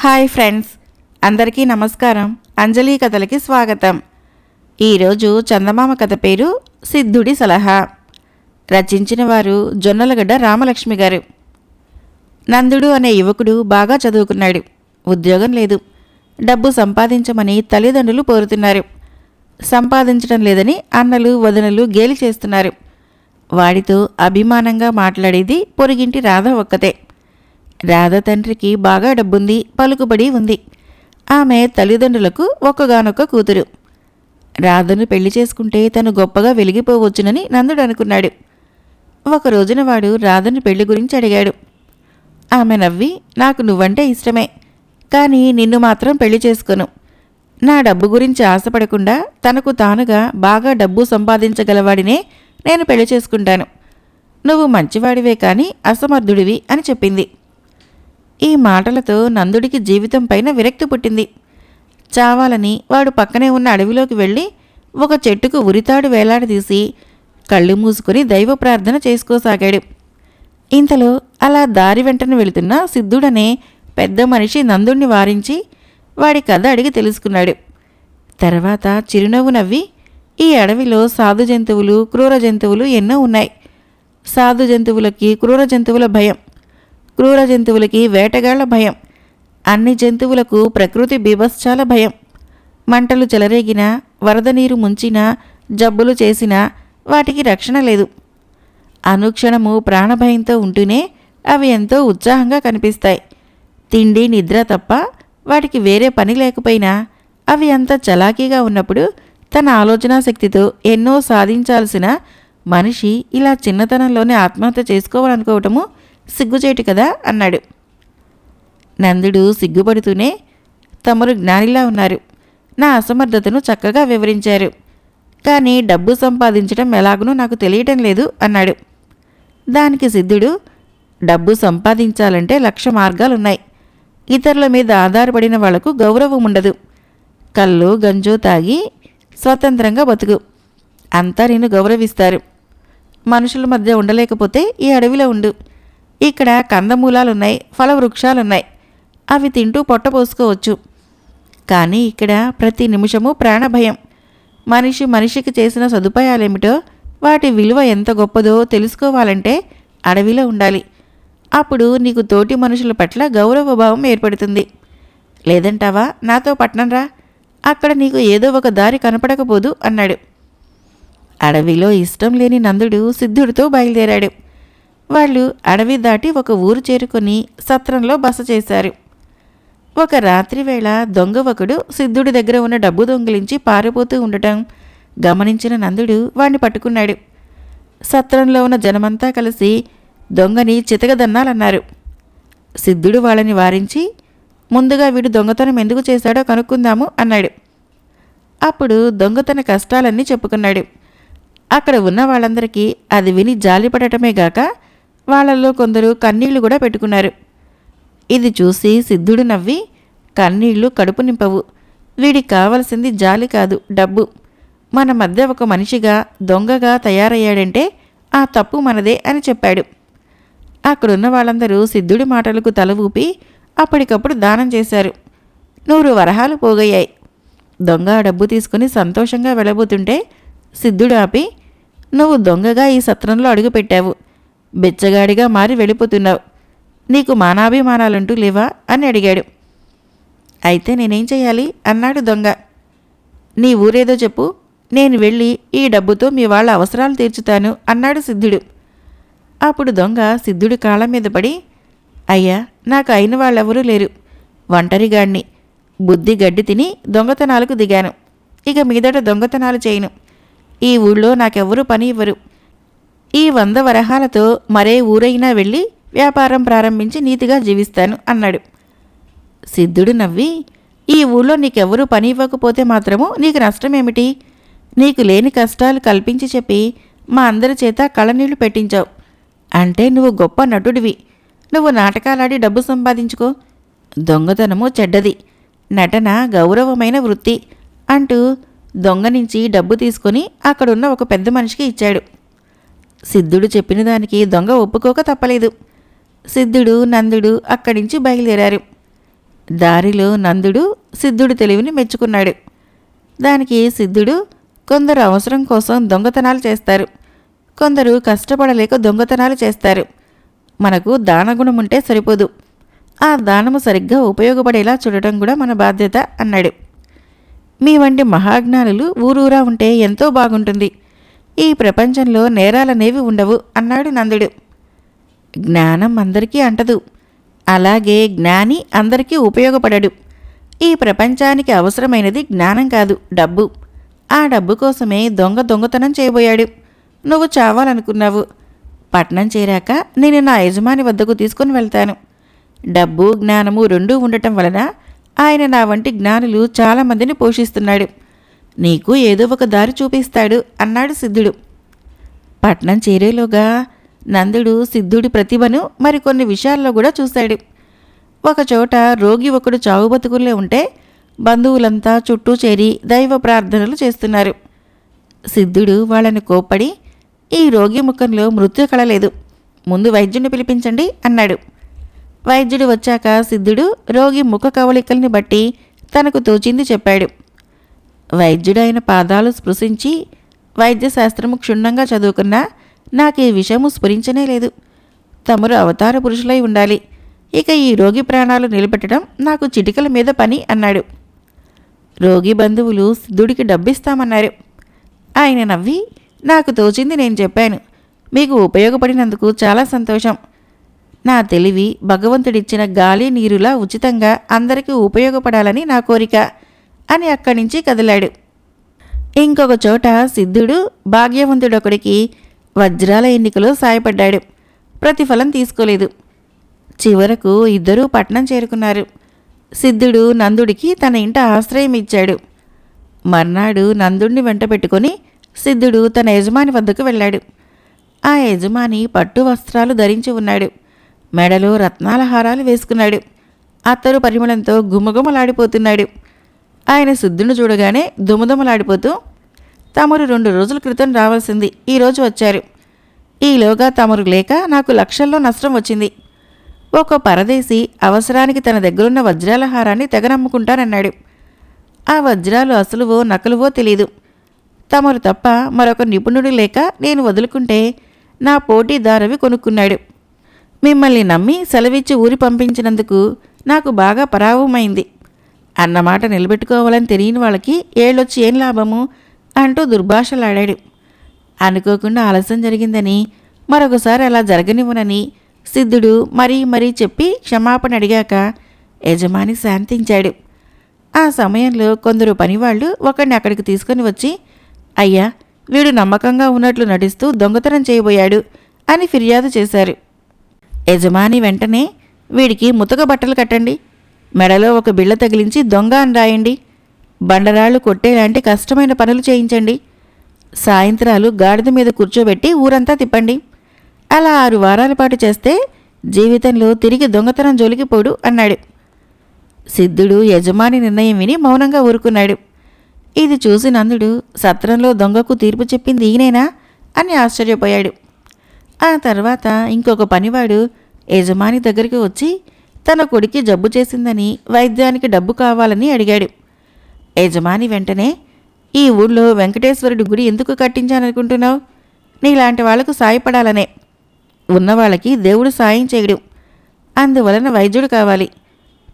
Hi friends, అందరికీ నమస్కారం. అంజలి కథలకి స్వాగతం. ఈరోజు చందమామ కథ పేరు సిద్ధుడి సలహా. రచించిన వారు జొన్నలగడ్డ రామలక్ష్మి గారు. నందుడు అనే యువకుడు బాగా చదువుకున్నాడు. ఉద్యోగం లేదు. డబ్బు సంపాదించమని తల్లిదండ్రులు కోరుతున్నారు. సంపాదించడం లేదని అన్నలు వదనలు గేలి చేస్తున్నారు. వాడితో అభిమానంగా మాట్లాడేది పొరుగింటి రాధ ఒక్కతే. రాధ తండ్రికి బాగా డబ్బుంది, పలుకుబడి ఉంది. ఆమె తల్లిదండ్రులకు ఒక్కగానొక్క కూతురు. రాధను పెళ్లి చేసుకుంటే తను గొప్పగా వెలిగిపోవచ్చునని నందుడు అనుకున్నాడు. ఒక రోజున వాడు రాధను పెళ్లి గురించి అడిగాడు. ఆమె నవ్వి, నాకు నువ్వంటే ఇష్టమే, కానీ నిన్ను మాత్రం పెళ్లి చేసుకోను. నా డబ్బు గురించి ఆశపడకుండా తనకు తానుగా బాగా డబ్బు సంపాదించగలవాడినే నేను పెళ్లి చేసుకుంటాను. నువ్వు మంచివాడివే కానీ అసమర్థుడివి అని చెప్పింది. ఈ మాటలతో నందుడికి జీవితం పైన విరక్తి పుట్టింది. చావాలని వాడు పక్కనే ఉన్న అడవిలోకి వెళ్ళి ఒక చెట్టుకు ఉరితాడు వేలాడదీసి కళ్ళు మూసుకుని దైవ ప్రార్థన చేసుకోసాగాడు. ఇంతలో అలా దారి వెంటనే వెళుతున్న సిద్ధుడనే పెద్ద మనిషి నందుడిని వారించి వాడి కథ అడిగి తెలుసుకున్నాడు. తర్వాత చిరునవ్వు నవ్వి, ఈ అడవిలో సాధు జంతువులు, క్రూర జంతువులు ఎన్నో ఉన్నాయి. సాధు జంతువులకి క్రూర జంతువుల భయం, క్రూర జంతువులకి వేటగాళ్ల భయం, అన్ని జంతువులకు ప్రకృతి బీభత్సాల భయం. మంటలు చెలరేగినా, వరద నీరు ముంచినా, జబ్బులు చేసినా వాటికి రక్షణ లేదు. అనుక్షణము ప్రాణభయంతో ఉంటూనే అవి ఎంతో ఉత్సాహంగా కనిపిస్తాయి. తిండి నిద్ర తప్ప వాటికి వేరే పని లేకపోయినా అవి అంత చలాకీగా ఉన్నప్పుడు తన ఆలోచనా శక్తితో ఎన్నో సాధించాల్సిన మనిషి ఇలా చిన్నతనంలోనే ఆత్మహత్య చేసుకోవాలనుకోవటము సిగ్గుచేటు కదా అన్నాడు. నందుడు సిగ్గుపడుతూనే, తమరు జ్ఞానిలా ఉన్నారు. నా అసమర్థతను చక్కగా వివరించారు. కానీ డబ్బు సంపాదించడం ఎలాగనో నాకు తెలియటం లేదు అన్నాడు. దానికి సిద్ధుడు, డబ్బు సంపాదించాలంటే 1,00,000 మార్గాలున్నాయి. ఇతరుల మీద ఆధారపడిన వాళ్లకు గౌరవం ఉండదు. కళ్ళు గంజో తాగి స్వతంత్రంగా బతుకు, అంతా నిన్ను గౌరవిస్తారు. మనుషుల మధ్య ఉండలేకపోతే ఈ అడవిలో ఉండు. ఇక్కడ కందమూలాలున్నాయి, ఫలవృక్షాలున్నాయి. అవి తింటూ పొట్టపోసుకోవచ్చు. కానీ ఇక్కడ ప్రతి నిమిషము ప్రాణభయం. మనిషికి చేసిన సదుపాయాలేమిటో, వాటి విలువ ఎంత గొప్పదో తెలుసుకోవాలంటే అడవిలో ఉండాలి. అప్పుడు నీకు తోటి మనుషుల పట్ల గౌరవభావం ఏర్పడుతుంది. లేదంటావా, నాతో పట్నంరా, అక్కడ నీకు ఏదో ఒక దారి కనపడకపోదు అన్నాడు. అడవిలో ఇష్టం లేని నందుడు సిద్ధుడితో బయలుదేరాడు. వాళ్ళు అడవి దాటి ఒక ఊరు చేరుకొని సత్రంలో బస చేశారు. ఒక రాత్రి వేళ దొంగ ఒకడు సిద్ధుడి దగ్గర ఉన్న డబ్బు దొంగిలించి పారిపోతూ ఉండటం గమనించిన నందుడు వాణ్ణి పట్టుకున్నాడు. సత్రంలో ఉన్న జనమంతా కలిసి దొంగని చితకదన్నాలన్నారు. సిద్ధుడు వాళ్ళని వారించి, ముందుగా వీడు దొంగతనం ఎందుకు చేశాడో కనుక్కుందాము అన్నాడు. అప్పుడు దొంగ తన కష్టాలన్నీ చెప్పుకున్నాడు. అక్కడ ఉన్న వాళ్ళందరికీ అది విని జాలిపడటమే గాక వాళ్ళల్లో కొందరు కన్నీళ్లు కూడా పెట్టుకున్నారు. ఇది చూసి సిద్ధుడు నవ్వి, కన్నీళ్లు కడుపు నింపవు. వీడికి కావలసింది జాలి కాదు, డబ్బు. మన మధ్య ఒక మనిషిగా దొంగగా తయారయ్యాడంటే ఆ తప్పు మనదే అని చెప్పాడు. అక్కడున్న వాళ్ళందరూ సిద్ధుడి మాటలకు తల ఊపి అప్పటికప్పుడు దానం చేశారు. 100 వరహాలు పోగయ్యాయి. దొంగ డబ్బు తీసుకుని సంతోషంగా వెళ్ళబోతుంటే సిద్ధుడు ఆపి, నువ్వు దొంగగా ఈ సత్రంలో అడుగుపెట్టావు, బెచ్చగాడిగా మారి వెళ్ళిపోతున్నావు. నీకు మానాభిమానాలంటూ లేవా అని అడిగాడు. అయితే నేనేం చెయ్యాలి అన్నాడు దొంగ. నీ ఊరేదో చెప్పు, నేను వెళ్ళి ఈ డబ్బుతో మీ వాళ్ళ అవసరాలు తీర్చుతాను అన్నాడు సిద్ధుడు. అప్పుడు దొంగ సిద్ధుడి కాళ్ళ మీద పడి, అయ్యా, నాకు అయిన వాళ్ళెవరూ లేరు. ఒంటరిగాడిని. బుద్ధి గడ్డి తిని దొంగతనాలకు దిగాను. ఇక మీదట దొంగతనాలు చేయను. ఈ ఊళ్ళో నాకెవ్వరూ పని ఇవ్వరు. ఈ 100 వరహాలతో మరే ఊరైనా వెళ్ళి వ్యాపారం ప్రారంభించి నీతిగా జీవిస్తాను అన్నాడు. సిద్ధుడు నవ్వి, ఈ ఊళ్ళో నీకెవ్వరూ పని ఇవ్వకపోతే మాత్రము నీకు నష్టమేమిటి? నీకు లేని కష్టాలు కల్పించి చెప్పి మా అందరి చేత కళ్ళనీళ్లు పెట్టించావు. అంటే నువ్వు గొప్ప నటుడివి. నువ్వు నాటకాలాడి డబ్బు సంపాదించుకో. దొంగతనము చెడ్డది, నటన గౌరవమైన వృత్తి అంటూ దొంగ నుంచి డబ్బు తీసుకొని అక్కడున్న ఒక పెద్ద మనిషికి ఇచ్చాడు. సిద్ధుడు చెప్పిన దానికి దొంగ ఒప్పుకోక తప్పలేదు. సిద్ధుడు నందుడు అక్కడి నుంచి బయలుదేరారు. దారిలో నందుడు సిద్ధుడి తెలివిని మెచ్చుకున్నాడు. దానికి సిద్ధుడు, కొందరు అవసరం కోసం దొంగతనాలు చేస్తారు, కొందరు కష్టపడలేక దొంగతనాలు చేస్తారు. మనకు దానగుణం ఉంటే సరిపోదు, ఆ దానము సరిగ్గా ఉపయోగపడేలా చూడటం కూడా మన బాధ్యత అన్నాడు. మీ వంటి మహాజ్ఞానులు ఊరూరా ఉంటే ఎంతో బాగుంటుంది. ఈ ప్రపంచంలో నేరాలనేవి ఉండవు అన్నాడు నందుడు. జ్ఞానం అందరికీ అంటదు, అలాగే జ్ఞాని అందరికీ ఉపయోగపడడు. ఈ ప్రపంచానికి అవసరమైనది జ్ఞానం కాదు, డబ్బు. ఆ డబ్బు కోసమే దొంగతనం చేయబోయాడు. నువ్వు చావాలనుకున్నావు. పట్నం చేరాక నేను నా యజమాని వద్దకు తీసుకుని వెళ్తాను. డబ్బు జ్ఞానము రెండూ ఉండటం వలన ఆయన నా వంటి జ్ఞానులు చాలామందిని పోషిస్తున్నాడు. నీకు ఏదో ఒక దారి చూపిస్తాడు అన్నాడు సిద్ధుడు. పట్నం చేరేలోగా నందుడు సిద్ధుడి ప్రతిభను మరికొన్ని విషయాల్లో కూడా చూశాడు. ఒకచోట రోగి ఒకడు చావు బతుకుల్లో ఉంటే బంధువులంతా చుట్టూ చేరి దైవ ప్రార్థనలు చేస్తున్నారు. సిద్ధుడు వాళ్ళని కోప్పడి, ఈ రోగి ముఖంలో మృత్యు కళలేదు, ముందు వైద్యుని పిలిపించండి అన్నాడు. వైద్యుడు వచ్చాక సిద్ధుడు రోగి ముఖ కవళికల్ని బట్టి తనకు తోచింది చెప్పాడు. వైద్యుడు ఆయన పాదాలు స్పృశించి, వైద్యశాస్త్రము క్షుణ్ణంగా చదువుకున్నా నాకు ఈ విషయము స్ఫురించనే లేదు. తమరు అవతార పురుషులై ఉండాలి. ఇక ఈ రోగి ప్రాణాలు నిలబెట్టడం నాకు చిటికల మీద పని అన్నాడు. రోగి బంధువులు సిద్ధుడికి డబ్బిస్తామన్నారు. ఆయన నవ్వి, నాకు తోచింది నేను చెప్పాను, మీకు ఉపయోగపడినందుకు చాలా సంతోషం. నా తెలివి భగవంతుడిచ్చిన గాలి నీరులా ఉచితంగా అందరికీ ఉపయోగపడాలని నా కోరిక అని అక్కడి నుంచి కదిలాడు. ఇంకొక చోట సిద్ధుడు భాగ్యవంతుడొకడికి వజ్రాల ఎన్నికలో సాయపడ్డాడు. ప్రతిఫలం తీసుకోలేదు. చివరకు ఇద్దరూ పట్నం చేరుకున్నారు. సిద్ధుడు నందుడికి తన ఇంట ఆశ్రయం ఇచ్చాడు. మర్నాడు నందుడిని వెంట పెట్టుకుని సిద్ధుడు తన యజమాని వద్దకు వెళ్ళాడు. ఆ యజమాని పట్టు వస్త్రాలు ధరించి ఉన్నాడు. మెడలో రత్నాల హారాలు వేసుకున్నాడు. అత్తరు పరిమళంతో గుమగుమలాడిపోతున్నాడు. ఆయన సిద్ధుని చూడగానే దుమదుమలాడిపోతూ, తమరు 2 రోజుల క్రితం రావాల్సింది, ఈరోజు వచ్చారు. ఈలోగా తమరు లేక నాకు లక్షల్లో నష్టం వచ్చింది. ఒక పరదేశి అవసరానికి తన దగ్గరున్న వజ్రాల హారాన్ని తెగనమ్ముకుంటానన్నాడు. ఆ వజ్రాలు అసలువో నకలువో తెలీదు. తమరు తప్ప మరొక నిపుణుడు లేక నేను వదులుకుంటే నా పోటీదారవి కొనుక్కున్నాడు. మిమ్మల్ని నమ్మి సెలవిచ్చి ఊరి పంపించినందుకు నాకు బాగా పరాభవమైంది. అన్నమాట నిలబెట్టుకోవాలని తెలియని వాళ్ళకి ఏళ్ళొచ్చి ఏం లాభము అంటూ దుర్భాషలాడాడు. అనుకోకుండా ఆలస్యం జరిగిందని, మరొకసారి అలా జరగనివ్వనని సిద్ధుడు మరీ చెప్పి క్షమాపణ అడిగాక యజమాని శాంతించాడు. ఆ సమయంలో కొందరు పనివాళ్లు ఒకడిని అక్కడికి తీసుకొని వచ్చి, అయ్యా, వీడు నమ్మకంగా ఉన్నట్లు నటిస్తూ దొంగతనం చేయబోయాడు అని ఫిర్యాదు చేశారు. యజమాని వెంటనే, వీడికి ముతక బట్టలు కట్టండి, మెడలో ఒక బిళ్ళ తగిలించి దొంగ అని రాయండి, బండరాళ్లు కొట్టేలాంటి కష్టమైన పనులు చేయించండి, సాయంత్రాలు గాడిద మీద కూర్చోబెట్టి ఊరంతా తిప్పండి. అలా 6 వారాల పాటు చేస్తే జీవితంలో తిరిగి దొంగతనం జోలికి పోడు అన్నాడు. సిద్ధుడు యజమాని నిర్ణయం విని మౌనంగా ఊరుకున్నాడు. ఇది చూసి నందుడు, సత్రంలో దొంగకు తీర్పు చెప్పింది ఈయనేనా అని ఆశ్చర్యపోయాడు. ఆ తర్వాత ఇంకొక పనివాడు యజమాని దగ్గరికి వచ్చి తన కొడుక్కి జబ్బు చేసిందని వైద్యానికి డబ్బు కావాలని అడిగాడు. యజమాని వెంటనే, ఈ ఊళ్ళో వెంకటేశ్వరుడి గుడి ఎందుకు కట్టించాననుకుంటున్నావు? నీలాంటి వాళ్లకు సాయపడాలనే. ఉన్నవాళ్ళకి దేవుడు సాయం చేయడు, అందువలన వైద్యుడు కావాలి.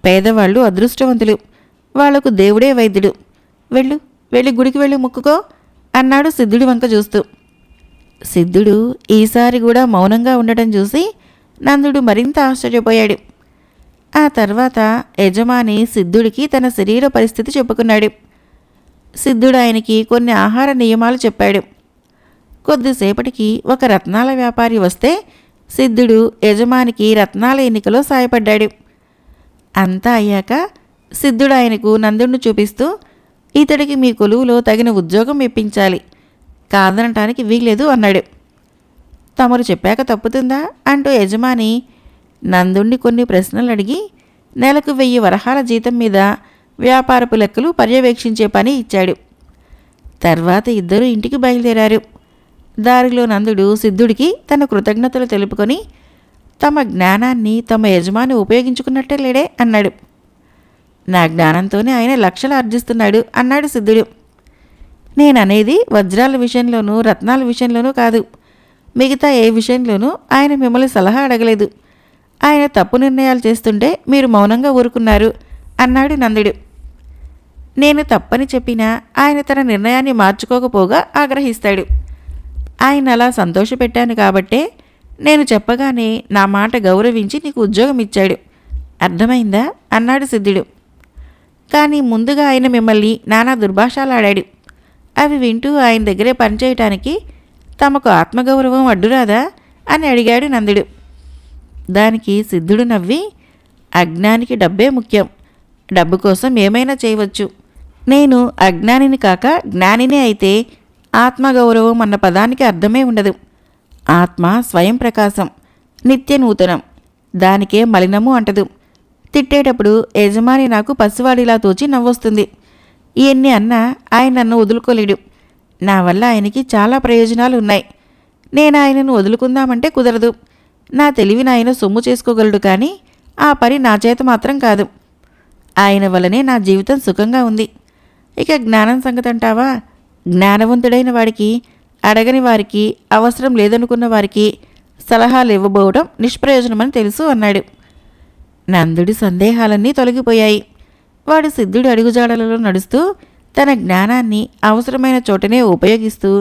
పేదవాళ్ళు అదృష్టవంతులు, వాళ్లకు దేవుడే వైద్యుడు. వెళ్ళి గుడికి వెళ్ళి మొక్కుకో అన్నాడు సిద్ధుడి వంక చూస్తూ. సిద్ధుడు ఈసారి కూడా మౌనంగా ఉండటం చూసి నందుడు మరింత ఆశ్చర్యపోయాడు. ఆ తర్వాత యజమాని సిద్ధుడికి తన శరీర పరిస్థితి చెప్పుకున్నాడు. సిద్ధుడు ఆయనకి కొన్ని ఆహార నియమాలు చెప్పాడు. కొద్దిసేపటికి ఒక రత్నాల వ్యాపారి వస్తే సిద్ధుడు యజమానికి రత్నాల ఎన్నికలో సాయపడ్డాడు. అంతా అయ్యాక సిద్ధుడు ఆయనకు నందుడిని చూపిస్తూ, ఇతడికి మీ కొలువులో తగిన ఉద్యోగం ఇప్పించాలి, కాదనటానికి వీల్లేదు అన్నాడు. తమరు చెప్పాక తప్పుతుందా అంటూ యజమాని నందుణ్ణి కొన్ని ప్రశ్నలు అడిగి నెలకు 1000 వరహాల జీతం మీద వ్యాపారపు లెక్కలు పర్యవేక్షించే పని ఇచ్చాడు. తర్వాత ఇద్దరూ ఇంటికి బయలుదేరారు. దారిలో నందుడు సిద్ధుడికి తన కృతజ్ఞతలు తెలుపుకొని, తమ జ్ఞానాన్ని తమ యజమాని ఉపయోగించుకున్నట్టే లేడే అన్నాడు. నా జ్ఞానంతోనే ఆయన లక్షలు ఆర్జిస్తున్నాడు అన్నాడు సిద్ధుడు. నేననేది వజ్రాల విషయంలోనూ రత్నాల విషయంలోనూ కాదు. మిగతా ఏ విషయంలోనూ ఆయన మిమ్మల్ని సలహా అడగలేదు. ఆయన తప్పు నిర్ణయాలు చేస్తుంటే మీరు మౌనంగా ఊరుకున్నారు అన్నాడు నందుడు. నేను తప్పని చెప్పినా ఆయన తన నిర్ణయాన్ని మార్చుకోకపోగా ఆగ్రహిస్తాడు. ఆయన అలా సంతోషపెట్టాను కాబట్టే నేను చెప్పగానే నా మాట గౌరవించి నీకు ఉద్యోగం ఇచ్చాడు. అర్థమైందా అన్నాడు సిద్ధుడు. కానీ ముందుగా ఆయన మిమ్మల్ని నానా దుర్భాషలాడాడు. అవి వింటూ ఆయన దగ్గరే పనిచేయటానికి తమకు ఆత్మగౌరవం అడ్డురాదా అని అడిగాడు నందుడు. దానికి సిద్ధుడు నవ్వి, అజ్ఞానికి డబ్బే ముఖ్యం. డబ్బు కోసం ఏమైనా చేయవచ్చు. నేను అజ్ఞానిని కాక జ్ఞానినే అయితే ఆత్మగౌరవం అన్న పదానికి అర్థమే ఉండదు. ఆత్మ స్వయం ప్రకాశం, నిత్య నూతనం. దానికే మలినము అంటదు. తిట్టేటప్పుడు యజమాని నాకు పసివాడిలా తోచి నవ్వొస్తుంది. ఇవన్నీ అన్నా ఆయన నన్ను వదులుకోలేడు. నా వల్ల ఆయనకి చాలా ప్రయోజనాలు ఉన్నాయి. నేను ఆయనను వదులుకుందామంటే కుదరదు. నా తెలివిని ఆయన సొమ్ము చేసుకోగలడు, కానీ ఆ పని నా చేత మాత్రం కాదు. ఆయన వల్లనే నా జీవితం సుఖంగా ఉంది. ఇక జ్ఞానం సంగతి అంటావా? జ్ఞానవంతుడైన వాడికి, అడగని వారికి, అవసరం లేదనుకున్న వారికి సలహాలు ఇవ్వబోవడం నిష్ప్రయోజనమని తెలుసు అన్నాడు. నందుడి సందేహాలన్నీ తొలగిపోయాయి. వాడు సిద్ధుడి అడుగుజాడలలో నడుస్తూ తన జ్ఞానాన్ని అవసరమైన చోటనే ఉపయోగిస్తూ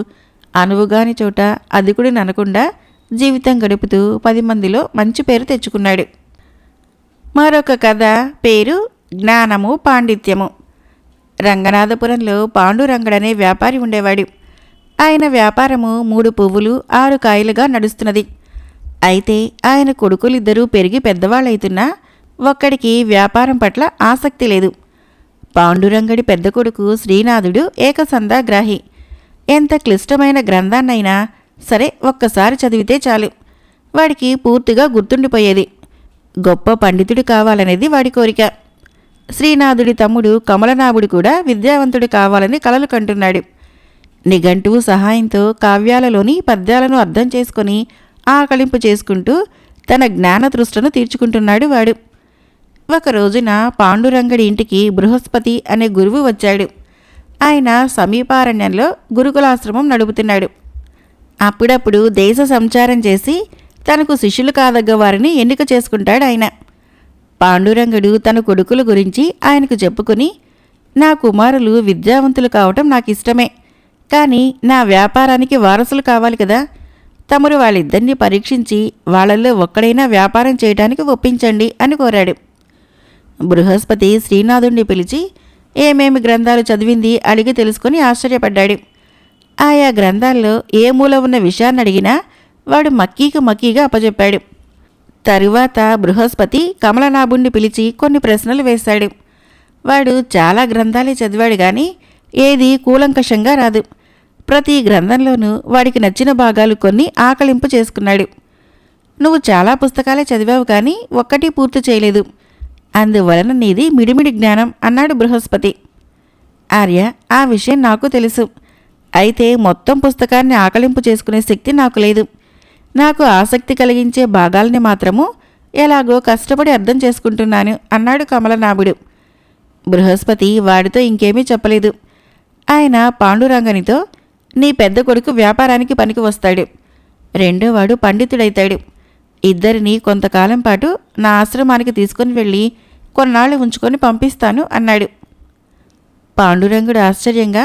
అనువుగాని చోట అధికుడిని అనకుండా జీవితం గడుపుతూ 10 మందిలో మంచి పేరు తెచ్చుకున్నాడు. మరొక కథ పేరు జ్ఞానము పాండిత్యము. రంగనాథపురంలో పాండురంగడనే వ్యాపారి ఉండేవాడు. ఆయన వ్యాపారము 3 పువ్వులు 6 కాయలుగా నడుస్తున్నది. అయితే ఆయన కొడుకులిద్దరూ పెరిగి పెద్దవాళ్ళైతున్నా ఒక్కడికి వ్యాపారం పట్ల ఆసక్తి లేదు. పాండురంగడి పెద్ద కొడుకు శ్రీనాథుడు ఏకసంధాగ్రాహి. ఎంత క్లిష్టమైన గ్రంథాన్నైనా సరే ఒక్కసారి చదివితే చాలు, వాడికి పూర్తిగా గుర్తుండిపోయేది. గొప్ప పండితుడు కావాలనేది వాడి కోరిక. శ్రీనాథుడి తమ్ముడు కమలనాభుడు కూడా విద్యావంతుడు కావాలని కలలు కంటున్నాడు. నిఘంటువు సహాయంతో కావ్యాలలోని పద్యాలను అర్థం చేసుకొని ఆకలింపు చేసుకుంటూ తన జ్ఞానతృష్ణను తీర్చుకుంటున్నాడు వాడు. ఒక రోజున పాండురంగడి ఇంటికి బృహస్పతి అనే గురువు వచ్చాడు. ఆయన సమీపారణ్యంలో గురుకులాశ్రమం నడుపుతున్నాడు. అప్పుడప్పుడు దేశ సంచారం చేసి తనకు శిష్యులు కాదగ్గ వారిని ఎన్నిక చేసుకుంటాడు ఆయన. పాండురంగడు తన కొడుకుల గురించి ఆయనకు చెప్పుకుని, నా కుమారులు విద్యావంతులు కావటం నాకు ఇష్టమే, కానీ నా వ్యాపారానికి వారసులు కావాలి కదా. తమరు వాళ్ళిద్దరినీ పరీక్షించి వాళ్ళల్లో ఒక్కడైనా వ్యాపారం చేయడానికి ఒప్పించండి అని కోరాడు. బృహస్పతి శ్రీనాథుణ్ణి పిలిచి ఏమేమి గ్రంథాలు చదివింది అడిగి తెలుసుకొని ఆశ్చర్యపడ్డాడు. ఆయా గ్రంథాల్లో ఏ మూల ఉన్న విషయాన్ని అడిగినా వాడు మక్కీగా అప్పచెప్పాడు. తరువాత బృహస్పతి కమలనాభుణ్ణి పిలిచి కొన్ని ప్రశ్నలు వేశాడు. వాడు చాలా గ్రంథాలే చదివాడు, కానీ ఏది కూలంకషంగా రాదు. ప్రతి గ్రంథంలోనూ వాడికి నచ్చిన భాగాలు కొన్ని ఆకలింపు చేసుకున్నాడు. నువ్వు చాలా పుస్తకాలే చదివావు, కానీ ఒక్కటి పూర్తి చేయలేదు. అందువలన నీది మిడిమిడి జ్ఞానం అన్నాడు బృహస్పతి. ఆర్య, ఆ విషయం నాకు తెలుసు. అయితే మొత్తం పుస్తకాన్ని ఆకలింపు చేసుకునే శక్తి నాకు లేదు. నాకు ఆసక్తి కలిగించే భాగాల్ని మాత్రము ఎలాగో కష్టపడి అర్థం చేసుకుంటున్నాను అన్నాడు కమలనాభుడు. బృహస్పతి వాడితో ఇంకేమీ చెప్పలేదు. ఆయన పాండురంగనితో, నీ పెద్ద కొడుకు వ్యాపారానికి పనికి వస్తాడు, రెండోవాడు పండితుడైతాడు. ఇద్దరిని కొంతకాలం పాటు నా ఆశ్రమానికి తీసుకుని వెళ్ళి కొన్నాళ్ళు ఉంచుకొని పంపిస్తాను అన్నాడు. పాండురంగుడు ఆశ్చర్యంగా,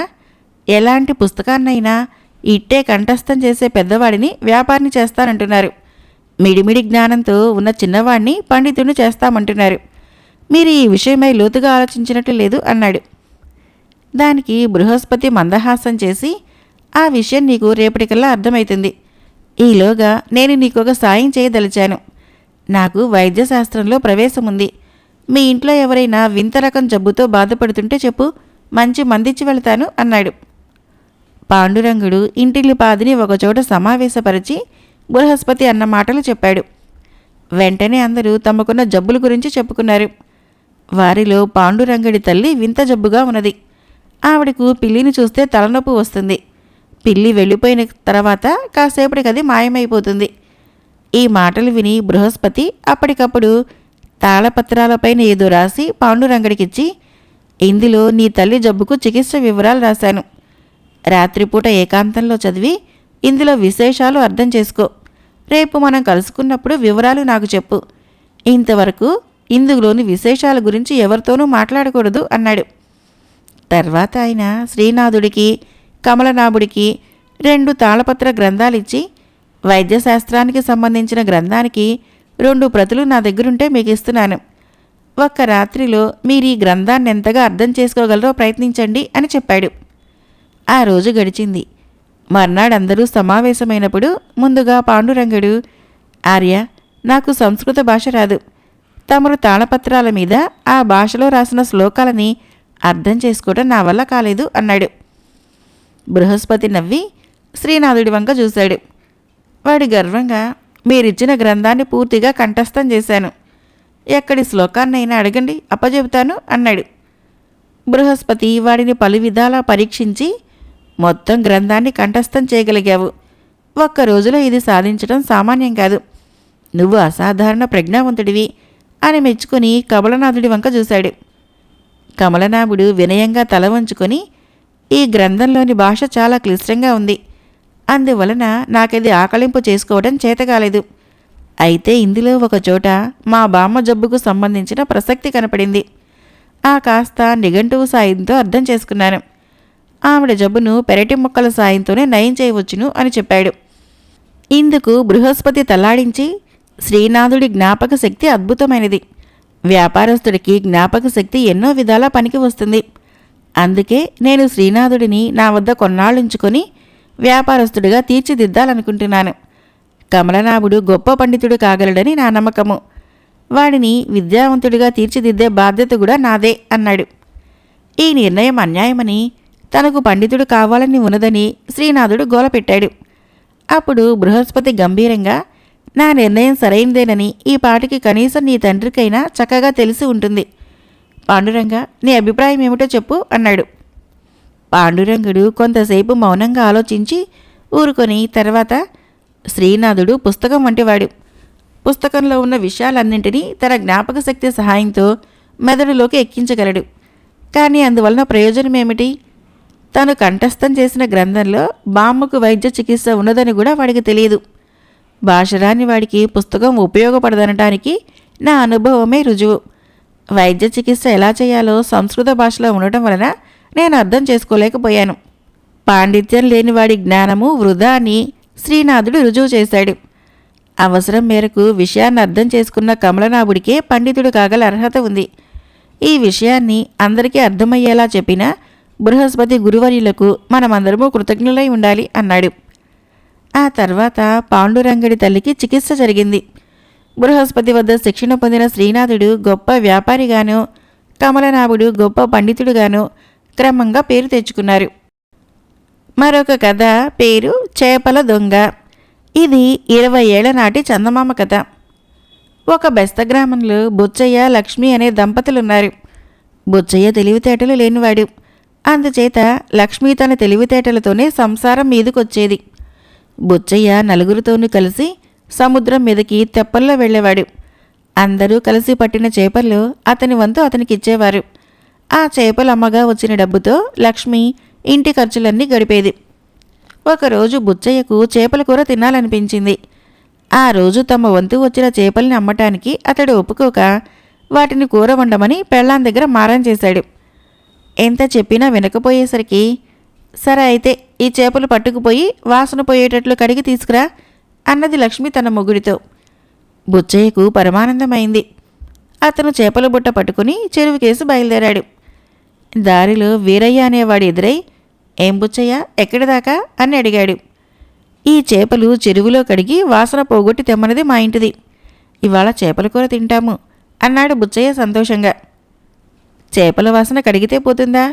ఎలాంటి పుస్తకాన్నైనా ఇట్టే కంఠస్థం చేసే పెద్దవాడిని వ్యాపారిని చేస్తానంటున్నారు, మిడిమిడి జ్ఞానంతో ఉన్న చిన్నవాడిని పండితుడిని చేస్తామంటున్నారు. మీరు ఈ విషయమై లోతుగా ఆలోచించినట్లు లేదు అన్నాడు. దానికి బృహస్పతి మందహాసం చేసి, ఆ విషయం నీకు రేపటికల్లా అర్థమవుతుంది. ఈలోగా నేను నీకొక సాయం చేయదలిచాను. నాకు వైద్యశాస్త్రంలో ప్రవేశం ఉంది. మీ ఇంట్లో ఎవరైనా వింత రకం జబ్బుతో బాధపడుతుంటే చెప్పు, మంచి మందిచ్చి వెళతాను అన్నాడు. పాండురంగుడు ఇంటిల్లిపాదిని ఒకచోట సమావేశపరిచి బృహస్పతి అన్న మాటలు చెప్పాడు. వెంటనే అందరూ తమకున్న జబ్బుల గురించి చెప్పుకున్నారు. వారిలో పాండురంగడి తల్లి వింత జబ్బుగా ఉన్నది. ఆవిడకు పిల్లిని చూస్తే తలనొప్పి వస్తుంది. పిల్లి వెళ్ళిపోయిన తర్వాత కాసేపటికది మాయమైపోతుంది. ఈ మాటలు విని బృహస్పతి అప్పటికప్పుడు తాళపత్రాలపైన ఏదో రాసి పాండురంగడికిచ్చి, ఇందులో నీ తల్లి జబ్బుకు చికిత్స వివరాలు రాశాను. రాత్రిపూట ఏకాంతంలో చదివి ఇందులో విశేషాలు అర్థం చేసుకో. రేపు మనం కలుసుకున్నప్పుడు వివరాలు నాకు చెప్పు. ఇంతవరకు ఇందులోని విశేషాల గురించి ఎవరితోనూ మాట్లాడకూడదు అన్నాడు. తర్వాత ఆయన శ్రీనాథుడికి, కమలనాభుడికి 2 తాళపత్ర గ్రంథాలిచ్చి, వైద్యశాస్త్రానికి సంబంధించిన గ్రంథానికి 2 ప్రతులు నా దగ్గరుంటే మీకు ఇస్తున్నాను. ఒక్క రాత్రిలో మీరు ఈ గ్రంథాన్ని ఎంతగా అర్థం చేసుకోగలరో ప్రయత్నించండి అని చెప్పాడు. ఆ రోజు గడిచింది. మర్నాడందరూ సమావేశమైనప్పుడు ముందుగా పాండురంగడు, ఆర్య, నాకు సంస్కృత భాష రాదు. తమరు తాళపత్రాల మీద ఆ భాషలో రాసిన శ్లోకాలని అర్థం చేసుకోవడం నా వల్ల కాలేదు అన్నాడు. బృహస్పతి నవ్వి శ్రీనాథుడి వంక చూశాడు. వాడి గర్వంగా, మీరిచ్చిన గ్రంథాన్ని పూర్తిగా కంఠస్థం చేశాను. ఎక్కడి శ్లోకాన్నైనా అడగండి, అప్పచెబుతాను అన్నాడు. బృహస్పతి వాడిని పలు విధాలా పరీక్షించి, మొత్తం గ్రంథాన్ని కంఠస్థం చేయగలిగావు. ఒక్క రోజులో ఇది సాధించడం సామాన్యం కాదు. నువ్వు అసాధారణ ప్రజ్ఞావంతుడివి అని మెచ్చుకుని కమలనాథుడి వంక చూశాడు. కమలనాభుడు వినయంగా తల వంచుకొని, ఈ గ్రంథంలోని భాష చాలా క్లిష్టంగా ఉంది. అందువలన నాకది ఆకలింపు చేసుకోవడం చేతకాలేదు. అయితే ఇందులో ఒకచోట మా బామ్మ జబ్బుకు సంబంధించిన ప్రసక్తి కనపడింది. ఆ కాస్త నిఘంటువు సాయంతో అర్థం చేసుకున్నాను. ఆవిడ జబ్బును పెరటి మొక్కల సాయంతోనే నయం చేయవచ్చును అని చెప్పాడు. ఇందుకు బృహస్పతి తల్లాడించి, శ్రీనాథుడి జ్ఞాపక శక్తి అద్భుతమైనది. వ్యాపారస్తుడికి జ్ఞాపక శక్తి ఎన్నో విధాలా పనికి వస్తుంది. అందుకే నేను శ్రీనాథుడిని నా వద్ద కొన్నాళ్ళుంచుకొని వ్యాపారస్తుడిగా తీర్చిదిద్దాలనుకుంటున్నాను. కమలనాభుడు గొప్ప పండితుడు కాగలడని నా నమ్మకము. వాడిని విద్యావంతుడిగా తీర్చిదిద్దే బాధ్యత కూడా నాదే అన్నాడు. ఈ నిర్ణయం అన్యాయమని, తనకు పండితుడు కావాలని ఉన్నదని శ్రీనాథుడు గోలపెట్టాడు. అప్పుడు బృహస్పతి గంభీరంగా, నా నిర్ణయం సరైందేనని ఈ పాటికి కనీసం నీ తండ్రికైనా చక్కగా తెలిసి ఉంటుంది. పాండురంగ, నీ అభిప్రాయం ఏమిటో చెప్పు అన్నాడు. పాండురంగుడు కొంతసేపు మౌనంగా ఆలోచించి ఊరుకొని తర్వాత, శ్రీనాథుడు పుస్తకం వంటివాడు. పుస్తకంలో ఉన్న విషయాలన్నింటినీ తన జ్ఞాపక శక్తి సహాయంతో మెదడులోకి ఎక్కించగలడు. కానీ అందువలన ప్రయోజనమేమిటి? తను కంఠస్థం చేసిన గ్రంథంలో బామ్మకు వైద్య చికిత్స ఉన్నదని కూడా వాడికి తెలియదు. భాషరాని వాడికి పుస్తకం ఉపయోగపడదనటానికి నా అనుభవమే రుజువు. వైద్య చికిత్స ఎలా చేయాలో సంస్కృత భాషలో ఉండటం వలన నేను అర్థం చేసుకోలేకపోయాను. పాండిత్యం లేని వాడి జ్ఞానము వృధా అని శ్రీనాథుడు రుజువు చేశాడు. అవసరం మేరకు విషయాన్ని అర్థం చేసుకున్న కమలనాభుడికే పండితుడు కాగల అర్హత ఉంది. ఈ విషయాన్ని అందరికీ అర్థమయ్యేలా చెప్పిన బృహస్పతి గురువర్యులకు మనమందరము కృతజ్ఞులై ఉండాలి అన్నాడు. ఆ తర్వాత పాండురంగడి తల్లికి చికిత్స జరిగింది. బృహస్పతి వద్ద శిక్షణ పొందిన శ్రీనాథుడు గొప్ప వ్యాపారిగాను, కమలనాభుడు గొప్ప పండితుడుగాను క్రమంగా పేరు తెచ్చుకున్నారు. మరొక కథ పేరు చేపల దొంగ. ఇది 20 ఏళ్ల నాటి చందమామ కథ. ఒక బెస్త గ్రామంలో బుచ్చయ్య, లక్ష్మి అనే దంపతులున్నారు. బుచ్చయ్య తెలివితేటలు లేనివాడు. అందుచేత లక్ష్మి తన తెలివితేటలతోనే సంసారం మీదకొచ్చేది. బుచ్చయ్య నలుగురితోనూ కలిసి సముద్రం మీదకి తెప్పల్లో వెళ్ళేవాడు. అందరూ కలిసి పట్టిన చేపల్లో అతని వంతు అతనికిచ్చేవారు. ఆ చేపలు అమ్మగా వచ్చిన డబ్బుతో లక్ష్మి ఇంటి ఖర్చులన్నీ గడిపేది. ఒకరోజు బుచ్చయ్యకు చేపల కూర తినాలనిపించింది. ఆ రోజు తమ వంతు వచ్చిన చేపల్ని అమ్మటానికి అతడు ఒప్పుకోక వాటిని కూర వండమని పెళ్ళాం దగ్గర మారం చేశాడు. ఎంత చెప్పినా వినకపోయేసరికి, సరే అయితే ఈ చేపలు పట్టుకుపోయి వాసన పోయేటట్లు కడిగి తీసుకురా అన్నది లక్ష్మి తన మొగుడితో. బుచ్చయ్యకు పరమానందమైంది. అతను చేపల బుట్ట పట్టుకుని చెరువుకేసి బయలుదేరాడు. దారిలో వీరయ్య అనేవాడు ఎదురై, ఏం బుచ్చయ్య, ఎక్కడిదాకా అని అడిగాడు. ఈ చేపలు చెరువులో కడిగి వాసన పోగొట్టి తెమ్మన్నది మా ఇంటిది. ఇవాళ చేపల కూర తింటాము అన్నాడు బుచ్చయ్య సంతోషంగా. చేపల వాసన కడిగితే పోతుందా?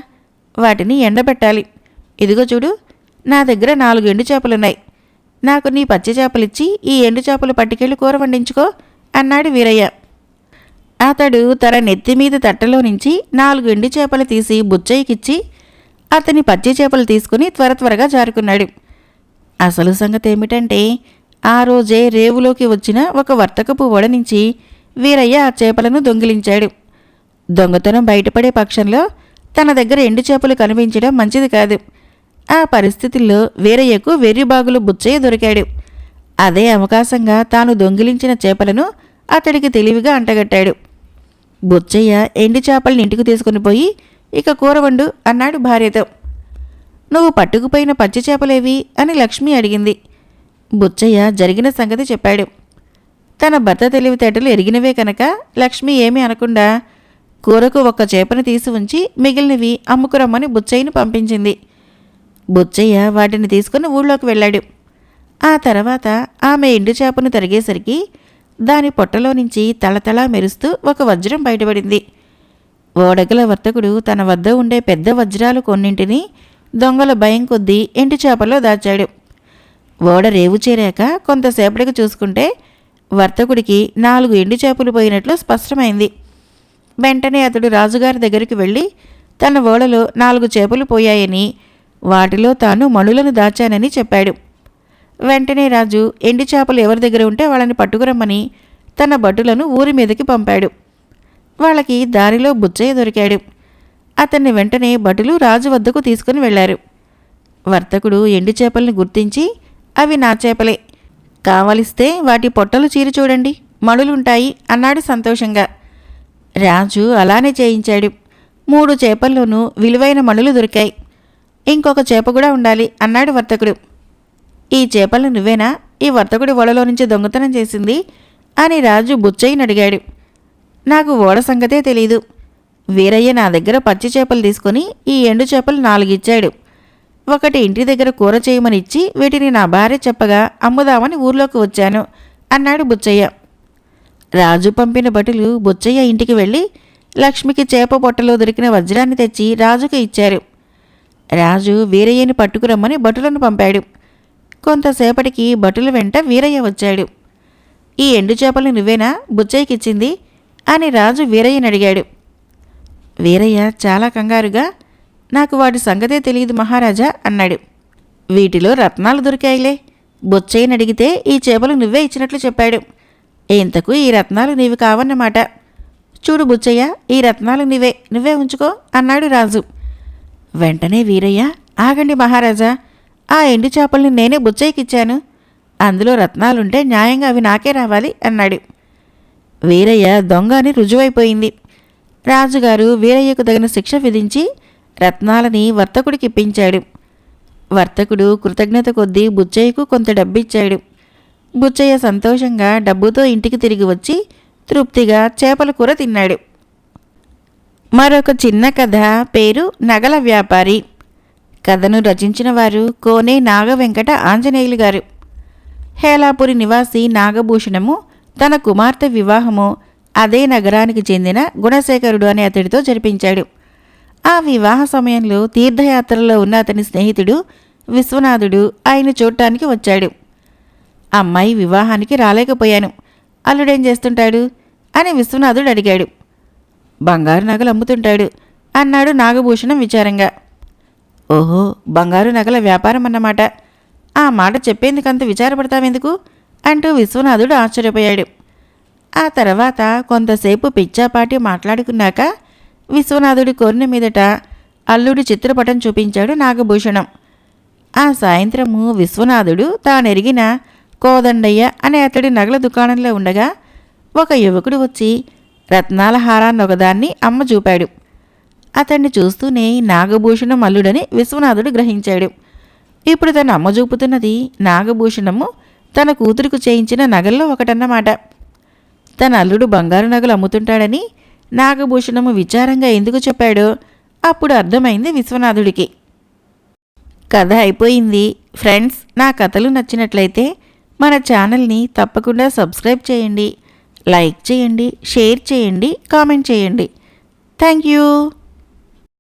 వాటిని ఎండబెట్టాలి. ఇదిగో చూడు, నా దగ్గర 4 ఎండు చేపలున్నాయి. నాకు నీ పచ్చి చేపలిచ్చి ఈ ఎండు చేపలు పట్టుకెళ్ళి కూర వండించుకో అన్నాడు వీరయ్య. అతడు తన నెత్తిమీద తట్టలో నుంచి 4 ఎండు చేపలు తీసి బుచ్చయ్యకిచ్చి అతని పచ్చి చేపలు తీసుకుని త్వరగా జారుకున్నాడు. అసలు సంగతి ఏమిటంటే, ఆ రోజే రేవులోకి వచ్చిన ఒక వర్తకపు ఓడ నుంచి వీరయ్య ఆ చేపలను దొంగిలించాడు. దొంగతనం బయటపడే పక్షంలో తన దగ్గర ఎండు చేపలు కనిపించడం మంచిది కాదు. ఆ పరిస్థితుల్లో వీరయ్యకు వెర్రిబాగులు బుచ్చయ్య దొరికాడు. అదే అవకాశంగా తాను దొంగిలించిన చేపలను అతడికి తెలివిగా అంటగట్టాడు. బుచ్చయ్య ఎండు చేపలను ఇంటికి తీసుకుని పోయి, ఇక కూర వండు అన్నాడు భార్యతో. నువ్వు పట్టుకుపోయిన పచ్చి చేపలేవి అని లక్ష్మి అడిగింది. బుచ్చయ్య జరిగిన సంగతి చెప్పాడు. తన భర్త తెలివితేటలు ఎరిగినవే కనుక లక్ష్మి ఏమీ అనకుండా కూరకు ఒక్క చేపను తీసి ఉంచి మిగిలినవి అమ్ముకురమ్మని బుచ్చయ్యను పంపించింది. బుచ్చయ్య వాటిని తీసుకుని ఊళ్ళోకి వెళ్ళాడు. ఆ తర్వాత ఆమె ఎండు చేపను తరిగేసరికి దాని పొట్టలో నుంచి తళతళా మెరుస్తూ ఒక వజ్రం బయటపడింది. ఓడగల వర్తకుడు తన వద్ద ఉండే పెద్ద వజ్రాలు కొన్నింటిని దొంగల భయం కొద్దీ ఎండు చేపల్లో దాచాడు. ఓడ రేవు చేరాక కొంతసేపటికి చూసుకుంటే వర్తకుడికి 4 ఎండు చేపలు పోయినట్లు స్పష్టమైంది. వెంటనే అతడు రాజుగారి దగ్గరికి వెళ్ళి తన ఓడలో 4 చేపలు పోయాయని, వాటిలో తాను మణులను దాచానని చెప్పాడు. వెంటనే రాజు ఎండు చేపలు ఎవరి దగ్గర ఉంటే వాళ్ళని పట్టుకురమ్మని తన భటులను ఊరి మీదకి పంపాడు. వాళ్ళకి దారిలో బుచ్చయ్య దొరికాడు. అతన్ని వెంటనే భటులు రాజు వద్దకు తీసుకుని వెళ్లారు. వర్తకుడు ఎండు చేపల్ని గుర్తించి, అవి నా చేపలే, కావలిస్తే వాటి పొట్టలు చీరి చూడండి, మణులుంటాయి అన్నాడు సంతోషంగా. రాజు అలానే చేయించాడు. 3 చేపల్లోనూ విలువైన మణులు దొరికాయి. ఇంకొక చేప కూడా ఉండాలి అన్నాడు వర్తకుడు. ఈ చేపలను నువ్వేనా ఈ వర్తకుడి ఓడలో నుంచి దొంగతనం చేసింది అని రాజు బుచ్చయ్యని అడిగాడు. నాకు ఓడ సంగతే తెలీదు. వీరయ్య నా దగ్గర పచ్చి చేపలు తీసుకుని ఈ ఎండు చేపలు 4 ఇచ్చాడు. ఒకటి ఇంటి దగ్గర కూర చేయమని ఇచ్చి వీటిని నా భార్య చెప్పగా అమ్ముదామని ఊర్లోకి వచ్చాను అన్నాడు బుచ్చయ్య. రాజు పంపిన భటులు బుచ్చయ్య ఇంటికి వెళ్ళి లక్ష్మికి చేప పొట్టలో దొరికిన వజ్రాన్ని తెచ్చి రాజుకు ఇచ్చారు. రాజు వీరయ్యని పట్టుకురమ్మని భటులను పంపాడు. కొంతసేపటికి భటుల వెంట వీరయ్య వచ్చాడు. ఈ ఎండు చేపలు నువ్వేనా బుచ్చయ్యకిచ్చింది అని రాజు వీరయ్యని అడిగాడు. వీరయ్య చాలా కంగారుగా, నాకు వాటి సంగతే తెలియదు మహారాజా అన్నాడు. వీటిలో రత్నాలు దొరికాయిలే. బుచ్చయ్యని అడిగితే ఈ చేపలు నువ్వే ఇచ్చినట్లు చెప్పాడు. ఇంతకు ఈ రత్నాలు నీవి కావన్నమాట. చూడు బుచ్చయ్య, ఈ రత్నాలు నువ్వే ఉంచుకో అన్నాడు రాజు. వెంటనే వీరయ్య, ఆగండి మహారాజా, ఆ ఎండు చేపల్ని నేనే బుచ్చయ్యకిచ్చాను. అందులో రత్నాలుంటే న్యాయంగా అవి నాకే రావాలి అన్నాడు. వీరయ్య దొంగ అని రుజువైపోయింది. రాజుగారు వీరయ్యకు తగిన శిక్ష విధించి రత్నాలని వర్తకుడికి ఇప్పించాడు. వర్తకుడు కృతజ్ఞత కొద్దీ బుచ్చయ్యకు కొంత డబ్బిచ్చాడు. బుచ్చయ్య సంతోషంగా డబ్బుతో ఇంటికి తిరిగి వచ్చి తృప్తిగా చేపల కూర తిన్నాడు. మరొక చిన్న కథ పేరు నగల వ్యాపారి. కథను రచించిన వారు కోనే నాగవెంకట ఆంజనేయులు గారు. హేలాపురి నివాసి నాగభూషణము తన కుమార్తె వివాహము అదే నగరానికి చెందిన గుణశేఖరుడు అనే అతడితో జరిపించాడు. ఆ వివాహ సమయంలో తీర్థయాత్రలో ఉన్న అతని స్నేహితుడు విశ్వనాథుడు ఆయన చూడటానికి వచ్చాడు. అమ్మాయి వివాహానికి రాలేకపోయాను, అల్లుడేం చేస్తుంటాడు అని విశ్వనాథుడు అడిగాడు. బంగారు నగలు అమ్ముతుంటాడు అన్నాడు నాగభూషణం విచారంగా. ఓహో, బంగారు నగల వ్యాపారం అన్నమాట. ఆ మాట చెప్పేందుకంత విచారపడతావెందుకు అంటూ విశ్వనాథుడు ఆశ్చర్యపోయాడు. ఆ తర్వాత కొంతసేపు పిచ్చాపాటి మాట్లాడుకున్నాక విశ్వనాథుడి కోరిన మీదట అల్లుడి చిత్రపటం చూపించాడు నాగభూషణం. ఆ సాయంత్రము విశ్వనాథుడు తానెరిగిన కోదండయ్య అనే అతడి నగల దుకాణంలో ఉండగా ఒక యువకుడు వచ్చి రత్నాల హారాన్ని ఒకదాన్ని అమ్మ చూపాడు. అతన్ని చూస్తూనే నాగభూషణం అల్లుడని విశ్వనాథుడు గ్రహించాడు. ఇప్పుడు తన అమ్మ చూపుతున్నది నాగభూషణము తన కూతురుకు చేయించిన నగల్లో ఒకటన్నమాట. తన అల్లుడు బంగారు నగలు అమ్ముతుంటాడని నాగభూషణము విచారంగా ఎందుకు చెప్పాడో అప్పుడు అర్థమైంది విశ్వనాథుడికి. కథ అయిపోయింది. ఫ్రెండ్స్, నా కథలు నచ్చినట్లయితే మన ఛానల్ని తప్పకుండా సబ్స్క్రైబ్ చేయండి, లైక్ చేయండి, షేర్ చేయండి, కామెంట్ చేయండి. Thank you.